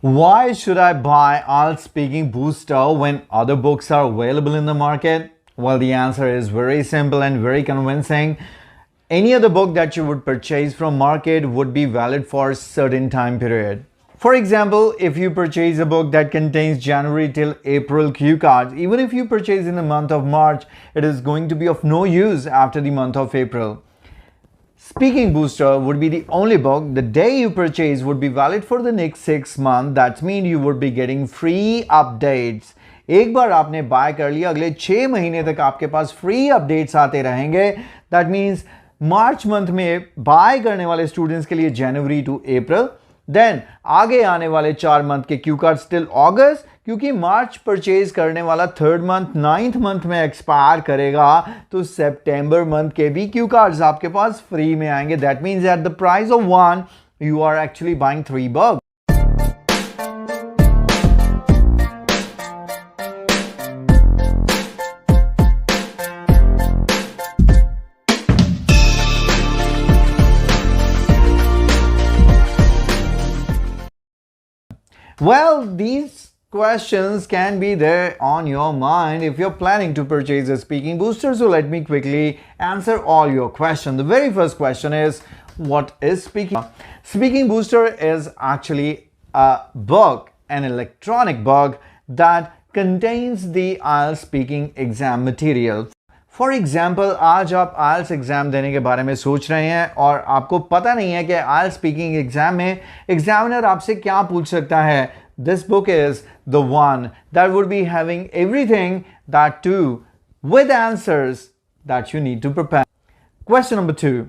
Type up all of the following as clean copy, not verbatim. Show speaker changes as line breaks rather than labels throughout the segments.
Why should I buy IELTS Speaking Booster when other books are available in the market? Well, the answer is very simple and very convincing. Any other book that you would purchase from market would be valid for a certain time period. For example, if you purchase a book that contains January till April cue cards, even if you purchase in the month of March, it is going to be of no use after the month of April. Speaking Booster would be the only book the day you purchase would be valid for the next 6 months. That means you would be getting free updates. एक बार आपने bye कर लिया, अगले 6 महीने तक आपके पास free updates आते रहेंगे. दैट मीन्स मार्च मंथ में बाय करने वाले स्टूडेंट्स के लिए जनवरी टू अप्रैल, देन आगे आने वाले 4 मंथ के क्यू कार्ड टिल अगस्त, क्योंकि मार्च परचेज करने वाला 3rd मंथ 9th मंथ में एक्सपायर करेगा, तो सितंबर मंथ के भी क्यू कार्ड्स आपके पास फ्री में आएंगे. That means at the price of 1 you are actually buying 3 books. Well, these questions can be there on your mind if you're planning to purchase a speaking booster. So let me quickly answer all your questions. The very first question is, what is speaking? Speaking booster is actually a book, an electronic book that contains the IELTS speaking exam material. For example, आज आप IELTS exam देने के बारे में सोच रहे हैं और आपको पता नहीं है कि IELTS स्पीकिंग एग्जाम में एग्जामिनर आपसे क्या पूछ सकता है. This book is the one that would be having everything that to with answers that you need to prepare. Question number 2,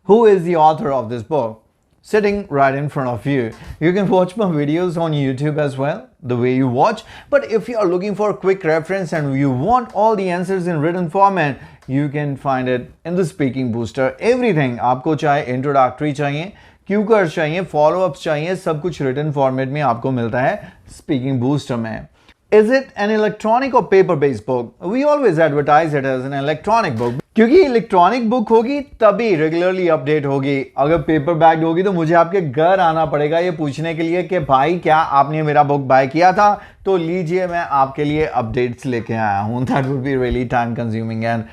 who is the author of this book? Sitting right in front of you. You can watch my videos on YouTube as well, the way you watch. But if you are looking for a quick reference and you want all the answers in written format, you can find it in the Speaking Booster. Everything. आपको चाहे introductory चाहिए, Q card चाहिए, follow-ups चाहिए, सब कुछ written format में आपको मिलता है Speaking Booster में. Is it an electronic or paper-based book? We always advertise it as an electronic book. क्योंकि इलेक्ट्रॉनिक बुक होगी तभी रेगुलरली अपडेट होगी. अगर पेपर बैग्ड होगी तो मुझे आपके घर आना पड़ेगा ये पूछने के लिए कि भाई क्या आपने मेरा बुक बाय किया था, तो लीजिए मैं आपके लिए अपडेट्स लेके आया हूं. That would be really time consuming and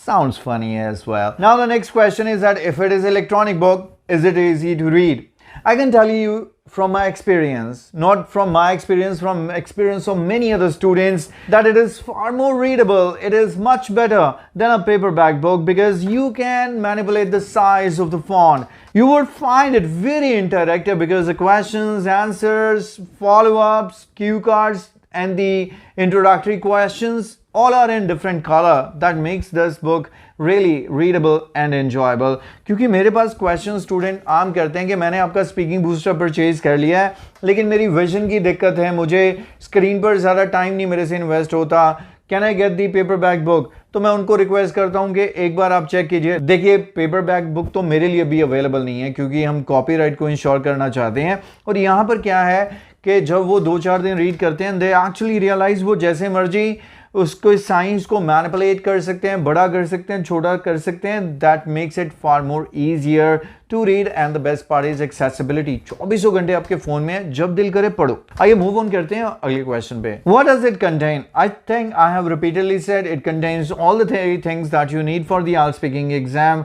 sounds funny as well. Now the next question is that if it is electronic book, is it easy to read? I can tell you from my experience, not from my experience, from experience of many other students, that it is far more readable. It is much better than a paperback book because you can manipulate the size of the font. You would find it very interactive because the questions, answers, follow-ups, cue cards and the introductory questions all are in different color. That makes this book really readable and enjoyable. क्योंकि मेरे पास question student आम करते हैं कि मैंने आपका speaking booster purchase कर लिया है, लेकिन मेरी विजन की दिक्कत है, मुझे स्क्रीन पर ज़्यादा टाइम नहीं मेरे से इन्वेस्ट होता, can I get the paper back book? तो मैं उनको रिक्वेस्ट करता हूं कि एक बार आप चेक कीजिए. देखिए, पेपर बैक बुक तो मेरे लिए भी अवेलेबल नहीं है क्योंकि हम कॉपीराइट को इंश्योर करना चाहते हैं. और यहाँ पर क्या है कि जब वो 2-4 दिन रीड करते हैं, दे एक्चुअली रियलाइज वो जैसे मर्जी उसको साइंस को मैनिपुलेट कर सकते हैं, बड़ा कर सकते हैं, छोटा कर सकते हैं. That makes it far more easier to read and the best part is accessibility. 24 घंटे आपके फोन में है, जब दिल करे पढ़ो. आइए मूव ऑन करते हैं अगले क्वेश्चन पे. What does it contain? I think I have repeatedly said it contains all the things that you need for the IELTS speaking exam,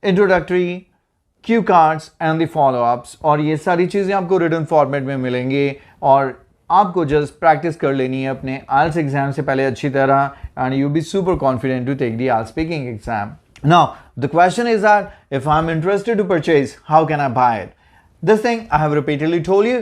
introductory, cue cards and the follow-ups. और ये सारी चीजें आपको written format में मिलेंगी और आपको just practice कर लेनी है अपने IELTS एग्जाम से पहले अच्छी तरह, and you be super confident to take the IELTS speaking exam. Now the question is that if I am interested to purchase, how can I buy it? This thing I have repeatedly told you.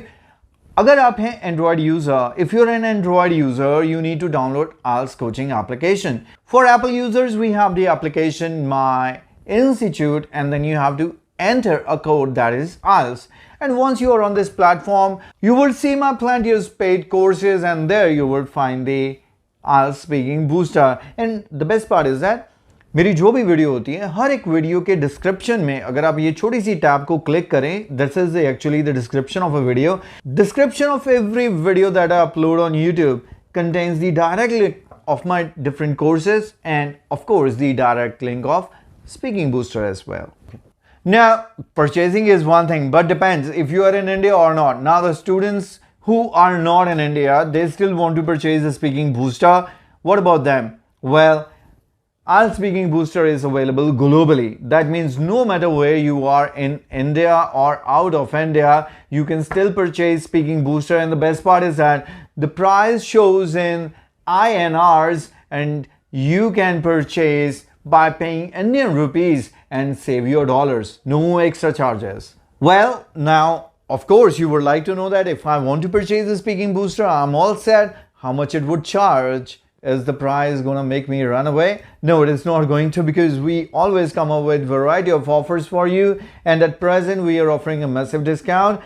अगर आप हैं Android user, if you are an Android user, you need to download IELTS coaching application. For Apple users we have the application My Institute and then you have to enter a code that is IELTS. And once you are on this platform, you will see my plenteous paid courses and there you will find the IELTS speaking booster. And the best part is that मेरी जो भी video होती है, हर एक video के description में अगर आप ये छोटी सी टैब को क्लिक करें, this is actually the description of a video. Description of every video that I upload on YouTube contains the direct link of my different courses and of course the direct link of Speaking Booster as well. Now, purchasing is one thing, but depends if you are in India or not. Now, the students who are not in India, they still want to purchase the speaking booster. What about them? Well, IELTS Speaking Booster is available globally. That means no matter where you are in India or out of India, you can still purchase Speaking Booster. And the best part is that the price shows in INRs and you can purchase by paying Indian rupees and save your dollars. No extra charges. Well, now, of course, you would like to know that if I want to purchase the Speaking Booster, I'm all set. How much it would charge? Is the price gonna make me run away? No, it is not going to, because we always come up with variety of offers for you, and at present we are offering a massive discount.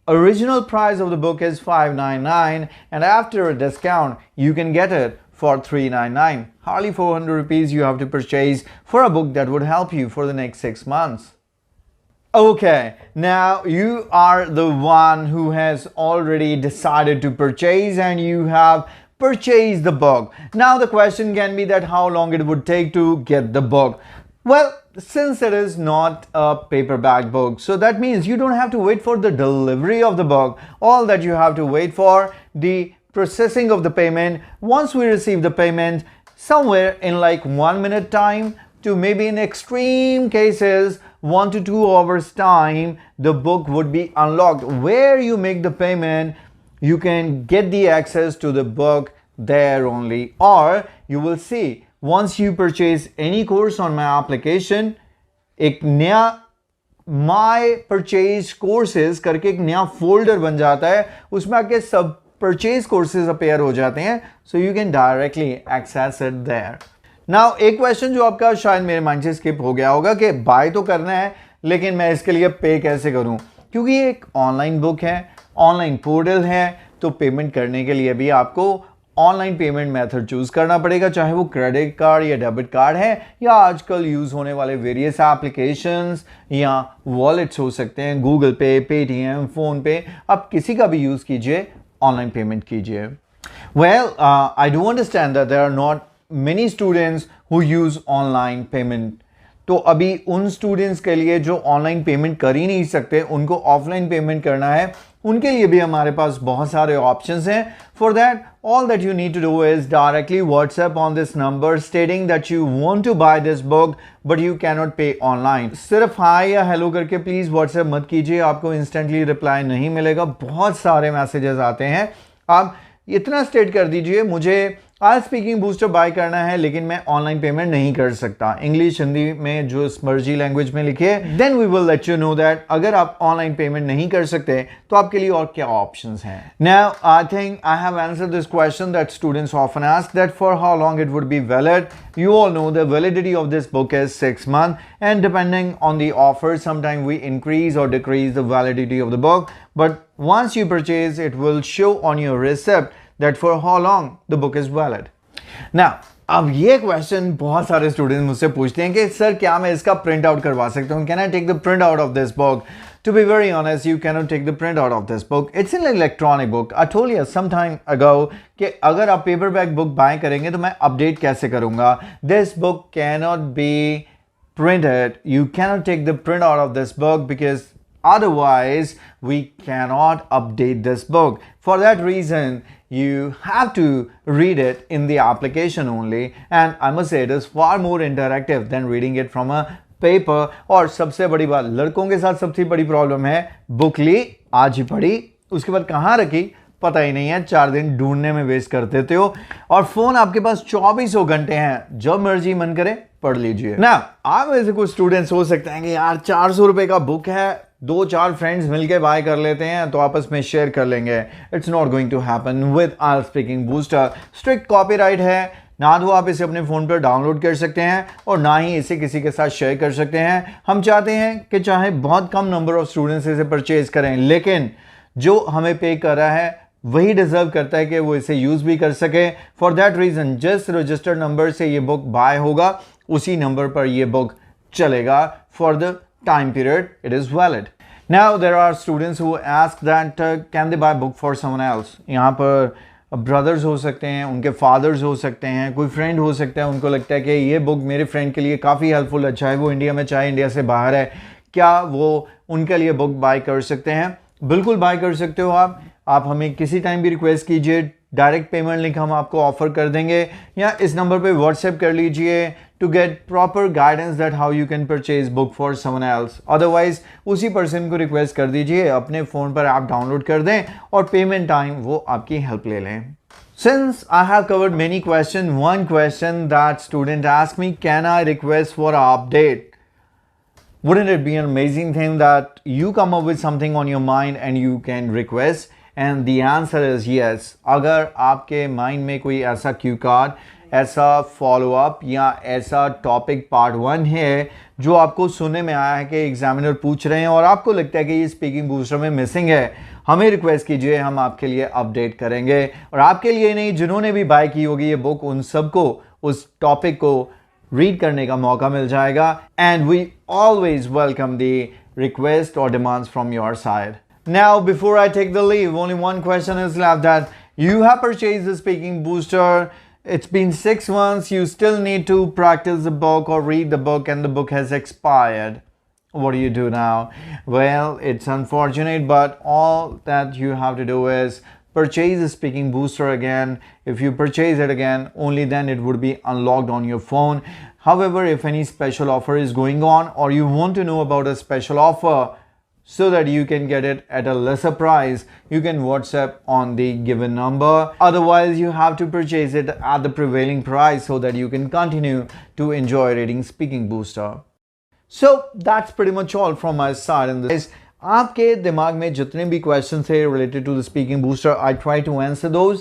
Original price of the book is $599 and after a discount you can get it for $399. Hardly 400 rupees you have to purchase for a book that would help you for the next 6 months. Okay, now you are the one who has already decided to purchase and you have purchased the book. Now the question can be that how long it would take to get the book. Well, since it is not a paperback book, so that means you don't have to wait for the delivery of the book. All that you have to wait for the processing of the payment. Once we receive the payment, somewhere in like 1 minute time to maybe in extreme cases 1 to 2 hours time, the book would be unlocked. Where you make the payment, you can get the access to the book there only, or you will see once you purchase any course on my application, एक नया my purchase courses करके एक नया folder बन जाता है, उसमें आके सब purchase courses appear हो जाते हैं, so you can directly access it there. Now एक क्वेश्चन जो आपका शायद मेरे माइंड से स्किप हो गया होगा कि बाय तो करना है लेकिन मैं इसके लिए पे कैसे करूं, क्योंकि ये एक ऑनलाइन बुक है, ऑनलाइन पोर्टल है, तो पेमेंट करने के लिए भी आपको ऑनलाइन पेमेंट मेथड चूज करना पड़ेगा, चाहे वो क्रेडिट कार्ड या डेबिट कार्ड है या आजकल यूज होने वाले वेरियस एप्लीकेशंस या वॉलेट्स हो सकते हैं, गूगल पे, पेटीएम, फोन पे, आप किसी का भी यूज कीजिए, ऑनलाइन पेमेंट कीजिए. Well, I do understand that there are not many students who use online payment. तो अभी उन स्टूडेंट्स के लिए जो ऑनलाइन पेमेंट कर ही नहीं सकते, उनको ऑफलाइन पेमेंट करना है, उनके लिए भी हमारे पास बहुत सारे ऑप्शंस हैं. For that all that you need to do is directly WhatsApp on this number stating that you want to buy this book but you cannot pay online. सिर्फ हाय या हेलो करके प्लीज WhatsApp मत कीजिए, आपको instantly reply नहीं मिलेगा, बहुत सारे मैसेजेस आते हैं. आप इतना स्टेट कर दीजिए मुझे IELTS स्पीकिंग बूस्टर बाय करना है लेकिन मैं ऑनलाइन पेमेंट नहीं कर सकता, इंग्लिश हिंदी में जो मर्जी लैंग्वेज में लिखिए, then we will let you know that अगर आप ऑनलाइन पेमेंट नहीं कर सकते तो आपके लिए और क्या ऑप्शंस हैं. Now I think I have answered this question that students often ask, that for how long it would be valid. You all know the validity of this book is 6 months and depending on the offer sometimes we increase or decrease the validity of the book, but once you purchase it will show on your receipt that for how long the book is valid. Now अब ये question बहुत सारे students मुझसे पूछते हैं कि sir क्या मैं इसका प्रिंट आउट करवा सकता हूँ, can I take the printout of this book? To be very honest, you cannot take the print out of this book. It's an electronic book. I told you some time ago कि अगर आप paperback book bye करेंगे तो मैं update कैसे करूँगा. This book cannot be printed. You cannot take the print out of this book because otherwise we cannot update this book. For that reason, you have to read it in the application only, and I must say it is far more interactive than reading it from a paper. और सबसे बड़ी बात, लड़कों के साथ सबसे बड़ी problem है, बुक ली आज ही पढ़ी, उसके बाद कहाँ रखी पता ही नहीं है, 4 दिन ढूंढने में वेस्ट कर देते हो, और फोन आपके पास 24 घंटे हैं, जब मर्जी मन करे पढ़ लीजिए ना. आप वैसे कुछ स्टूडेंट्स हो सकते हैं कि यार 400 रुपए का बुक है, 2-4 फ्रेंड्स मिलके बाय कर लेते हैं तो आपस में शेयर कर लेंगे. It's not going to happen with IELTS speaking booster. Strict copyright है, ना तो आप इसे अपने फ़ोन पर डाउनलोड कर सकते हैं और ना ही इसे किसी के साथ शेयर कर सकते हैं. हम चाहते हैं कि चाहे बहुत कम नंबर ऑफ स्टूडेंट्स इसे परचेज करें, लेकिन जो हमें पे कर रहा है वही डिजर्व करता है कि वो इसे यूज़ भी कर सके. फॉर दैट रीज़न जिस रजिस्टर्ड नंबर से ये बुक बाय होगा उसी नंबर पर ये बुक चलेगा for the time period it is valid. Now there are students who ask that can they buy book for someone else. यहाँ पर ब्रदर्स हो सकते हैं, उनके फादर्स हो सकते हैं, कोई फ्रेंड हो सकता है, उनको लगता है कि ये बुक मेरे फ्रेंड के लिए काफ़ी हेल्पफुल है, चाहे वो इंडिया में चाहे इंडिया से बाहर है. क्या वो उनके लिए बुक बाय कर सकते हैं? बिल्कुल बाय कर सकते हो आप हमें किसी टाइम भी रिक्वेस्ट कीजिए, डायरेक्ट पेमेंट लिंक हम आपको ऑफर कर देंगे, या इस नंबर पे व्हाट्सएप कर लीजिए to get proper guidance that how you can purchase book for someone else. Otherwise उसी पर्सन को रिक्वेस्ट कर दीजिए, अपने फ़ोन पर ऐप डाउनलोड कर दें और पेमेंट टाइम वो आपकी हेल्प ले लें। Since I have covered many questions, one question that student asked me, can I request for an update? Wouldn't it be an amazing thing that you come up with something on your mind and you can request? And the answer is yes. अगर आपके mind में कोई ऐसा Q card, ऐसा follow up या ऐसा topic part 1 है जो आपको सुनने में आया है कि एग्जामिनर पूछ रहे हैं और आपको लगता है कि ये स्पीकिंग बूस्टर में मिसिंग है, हमें रिक्वेस्ट कीजिए, हम आपके लिए अपडेट करेंगे। और आपके लिए नहीं, जिन्होंने भी बाय की होगी ये बुक, उन सबको उस टॉपिक को रीड करने का मौका मिल जाएगा। And we always welcome the request और demands from your side. Now, before I take the leave, only one question is left, that you have purchased the speaking booster. It's been 6 months. You still need to practice the book or read the book, and the book has expired. What do you do now? Well, it's unfortunate, but all that you have to do is purchase the speaking booster again. If you purchase it again, only then it would be unlocked on your phone. However, if any special offer is going on, or you want to know about a special offer, so that you can get it at a lesser price, you can WhatsApp on the given number. Otherwise, you have to purchase it at the prevailing price so that you can continue to enjoy reading Speaking Booster. So that's pretty much all from my side in this. आपके दिमाग में जितने भी question थे related to the Speaking Booster, I try to answer those.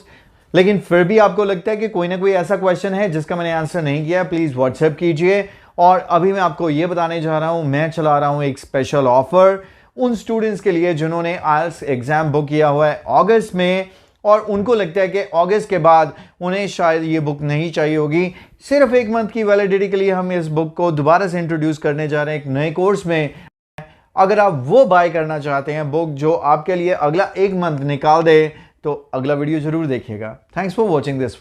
लेकिन फिर भी आपको लगता है कि कोई ना कोई ऐसा क्वेश्चन है जिसका मैंने आंसर नहीं किया, प्लीज व्हाट्सएप कीजिए। और अभी मैं आपको ये बताने जा रहा हूं, मैं चला रहा हूं एक स्पेशल ऑफर उन स्टूडेंट्स के लिए जिन्होंने आइल्स एग्जाम बुक किया हुआ है अगस्त में और उनको लगता है कि अगस्त के बाद उन्हें शायद ये बुक नहीं चाहिए होगी। सिर्फ 1 मंथ की वैलिडिटी के लिए हम इस बुक को दोबारा से इंट्रोड्यूस करने जा रहे हैं एक नए कोर्स में। अगर आप वो बाय करना चाहते हैं बुक जो आपके लिए अगला 1 मंथ निकाल दे, तो अगला वीडियो जरूर देखिएगा। Thanks for watching this.